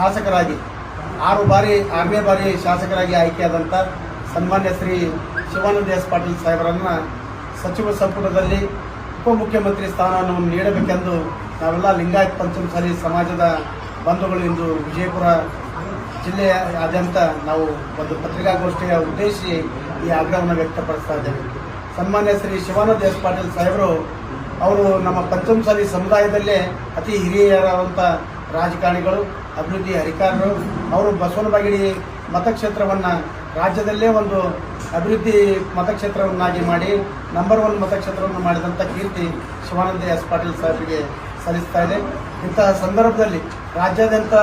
ಶಾಸಕರಾಗಿ 6ನೇ ಬಾರಿ ಶಾಸಕರಾಗಿ ಆಯ್ಕೆಯಾದಂಥ ಸನ್ಮಾನ್ಯ ಶ್ರೀ ಶಿವಾನಂದ ಎಸ್ ಪಾಟೀಲ್ ಸಾಹೇಬರನ್ನು ಸಚಿವ ಸಂಪುಟದಲ್ಲಿ ಉಪಮುಖ್ಯಮಂತ್ರಿ ಸ್ಥಾನವನ್ನು ನೀಡಬೇಕೆಂದು ನಾವೆಲ್ಲ ಲಿಂಗಾಯತ್ ಪಂಚಮಸಾಲಿ ಸಮಾಜದ ಬಂಧುಗಳು ಇಂದು ವಿಜಯಪುರ ಜಿಲ್ಲೆಯಾದ್ಯಂತ ನಾವು ಒಂದು ಪತ್ರಿಕಾಗೋಷ್ಠಿಯ ಉದ್ದೇಶಿಸಿ ಈ ಆಗ್ರಹವನ್ನು ವ್ಯಕ್ತಪಡಿಸ್ತಾ ಇದ್ದೇವೆ. ಸನ್ಮಾನ್ಯ ಶ್ರೀ ಶಿವಾನಂದ ಎಸ್ ಪಾಟೀಲ್ ಸಾಹೇಬರು ಅವರು ನಮ್ಮ ಪಂಚಮಸಾಲಿ ಸಮುದಾಯದಲ್ಲೇ ಅತಿ ಹಿರಿಯರಾದಂಥ ರಾಜಕಾರಣಿಗಳು, ಅಭಿವೃದ್ಧಿ ಹರಿಕಾರರು. ಅವರು ಬಸವನಬಾಗೇಡಿ ಮತಕ್ಷೇತ್ರವನ್ನು ರಾಜ್ಯದಲ್ಲೇ ಒಂದು ಅಭಿವೃದ್ಧಿ ಮತಕ್ಷೇತ್ರವನ್ನಾಗಿ ಮಾಡಿ ನಂಬರ್ 1 ಮತಕ್ಷೇತ್ರವನ್ನು ಮಾಡಿದಂಥ ಕೀರ್ತಿ ಶಿವಾನಂದ ಎಸ್ ಪಾಟೀಲ್ ಸಾಹೇಬರಿಗೆ ಸಲ್ಲಿಸ್ತಾ ಇದೆ. ಇಂತಹ ಸಂದರ್ಭದಲ್ಲಿ ರಾಜ್ಯಾದ್ಯಂತ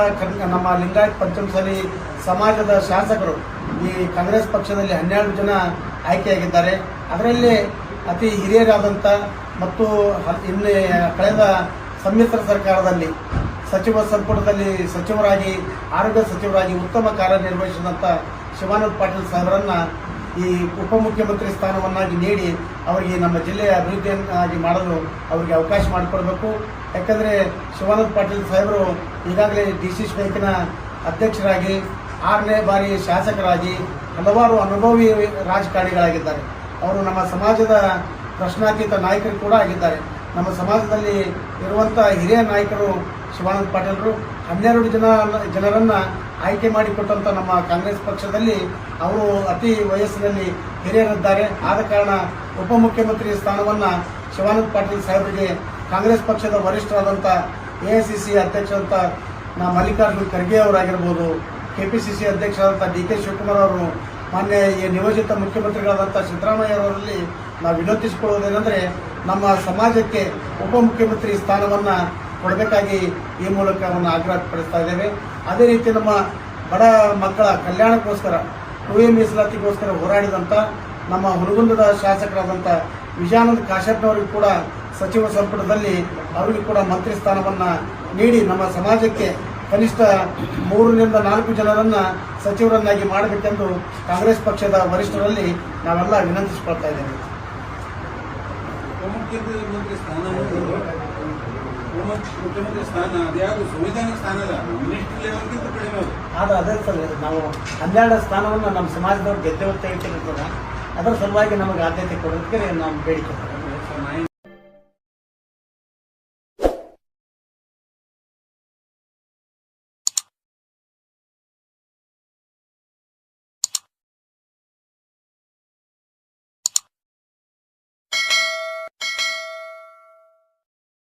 ನಮ್ಮ ಲಿಂಗಾಯತ್ ಪಂಚಮಸಾಲಿ ಸಮಾಜದ ಶಾಸಕರು ಈ ಕಾಂಗ್ರೆಸ್ ಪಕ್ಷದಲ್ಲಿ 12 ಜನ ಆಯ್ಕೆಯಾಗಿದ್ದಾರೆ. ಅದರಲ್ಲಿ ಅತಿ ಹಿರಿಯರಾದಂಥ ಮತ್ತು ಇನ್ನೇ ಕಳೆದ ಸಮ್ಮಿಶ್ರ ಸರ್ಕಾರದಲ್ಲಿ ಸಚಿವ ಸಂಪುಟದಲ್ಲಿ ಸಚಿವರಾಗಿ, ಆರೋಗ್ಯ ಸಚಿವರಾಗಿ ಉತ್ತಮ ಕಾರ್ಯನಿರ್ವಹಿಸಿದಂಥ ಶಿವಾನಂದ ಪಾಟೀಲ್ ಸಾಹೇಬರನ್ನು ಈ ಉಪಮುಖ್ಯಮಂತ್ರಿ ಸ್ಥಾನವನ್ನಾಗಿ ನೀಡಿ ಅವರಿಗೆ ನಮ್ಮ ಜಿಲ್ಲೆಯ ಅಭಿವೃದ್ಧಿಯನ್ನಾಗಿ ಮಾಡಲು ಅವರಿಗೆ ಅವಕಾಶ ಮಾಡಿಕೊಡಬೇಕು. ಯಾಕಂದರೆ ಶಿವಾನಂದ ಪಾಟೀಲ್ ಸಾಹೇಬರು ಈಗಾಗಲೇ DCC ಬ್ಯಾಂಕಿನ ಅಧ್ಯಕ್ಷರಾಗಿ, 6ನೇ ಬಾರಿ ಶಾಸಕರಾಗಿ, ಹಲವಾರು ಅನುಭವಿ ರಾಜಕಾರಣಿಗಳಾಗಿದ್ದಾರೆ. ಅವರು ನಮ್ಮ ಸಮಾಜದ ಪ್ರಶ್ನಾತೀತ ನಾಯಕರು ಕೂಡ ಆಗಿದ್ದಾರೆ. ನಮ್ಮ ಸಮಾಜದಲ್ಲಿ ಇರುವಂಥ ಹಿರಿಯ ನಾಯಕರು ಶಿವಾನಂದ ಪಾಟೀಲರು 12 ಜನರನ್ನು ಆಯ್ಕೆ ಮಾಡಿಕೊಟ್ಟಂಥ ನಮ್ಮ ಕಾಂಗ್ರೆಸ್ ಪಕ್ಷದಲ್ಲಿ ಅವರು ಅತಿ ವಯಸ್ಸಿನಲ್ಲಿ ಹಿರಿಯರಿದ್ದಾರೆ. ಆದ ಕಾರಣ ಉಪಮುಖ್ಯಮಂತ್ರಿ ಸ್ಥಾನವನ್ನು ಶಿವಾನಂದ ಪಾಟೀಲ್ ಸಾಹೇಬರಿಗೆ ಕಾಂಗ್ರೆಸ್ ಪಕ್ಷದ ವರಿಷ್ಠರಾದಂಥ AICC ಅಧ್ಯಕ್ಷರಾದಂಥ ಮಲ್ಲಿಕಾರ್ಜುನ್ ಖರ್ಗೆ ಅವರಾಗಿರ್ಬೋದು, KPCC ಅಧ್ಯಕ್ಷರಾದಂಥ DK ಶಿವಕುಮಾರ್ ಅವರು, ಮಾನ್ಯ ನಿಯೋಜಿತ ಮುಖ್ಯಮಂತ್ರಿಗಳಾದಂಥ ಸಿದ್ದರಾಮಯ್ಯವರಲ್ಲಿ ನಾವು ವಿನಂತಿಸಿಕೊಳ್ಳುವುದೇನೆಂದರೆ ನಮ್ಮ ಸಮಾಜಕ್ಕೆ ಉಪಮುಖ್ಯಮಂತ್ರಿ ಸ್ಥಾನವನ್ನು ಕೊಡಬೇಕಾಗಿ ಈ ಮೂಲಕ ಅವನ್ನ ಆಗ್ರಹಪಡಿಸ್ತಾ ಇದ್ದೇವೆ. ಅದೇ ರೀತಿ ನಮ್ಮ ಬಡ ಮಕ್ಕಳ ಕಲ್ಯಾಣಕ್ಕೋಸ್ಕರ 2A ಮೀಸಲಾತಿಗೋಸ್ಕರ ಹೋರಾಡಿದಂಥ ನಮ್ಮ ಹುನಗುಂದದ ಶಾಸಕರಾದಂಥ ವಿಜಯಾನಂದ ಕಾಶ್ಯಪ್ನವರಿಗೂ ಕೂಡ ಸಚಿವ ಸಂಪುಟದಲ್ಲಿ ಅವರಿಗೂ ಕೂಡ ಮಂತ್ರಿ ಸ್ಥಾನವನ್ನು ನೀಡಿ ನಮ್ಮ ಸಮಾಜಕ್ಕೆ ಕನಿಷ್ಠ 3 ರಿಂದ 4 ಜನರನ್ನು ಸಚಿವರನ್ನಾಗಿ ಮಾಡಬೇಕೆಂದು ಕಾಂಗ್ರೆಸ್ ಪಕ್ಷದ ವರಿಷ್ಠರಲ್ಲಿ ನಾವೆಲ್ಲ ವಿನಂತಿಸಿಕೊಳ್ತಾ ಇದ್ದೇವೆ. ಮುಖ್ಯಮಂತ್ರಿ ಸ್ಥಾನ ಅದ್ಯಾವುದು ಸಂವಿಧಾನಿಕ ಸ್ಥಾನ ಅಲ್ಲ, ಮಿನಿಸ್ಟರ್ ಲೆವೆಲ್ಗಿಂತ ಕಡಿಮೆ ಅದು. ಅದೇ ಸರ್, ನಾವು 12 ಸ್ಥಾನವನ್ನು ನಮ್ಮ ಸಮಾಜದವ್ರು ಗೆದ್ದೆವು ತೆಗೆದುಕೊಳ್ಳೋಣ. ಅದರ ಸಲುವಾಗಿ ನಮಗೆ ಆದ್ಯತೆ ಕೊಡೋದಕ್ಕೆ ನಾವು ಬೇಡಿಕೆ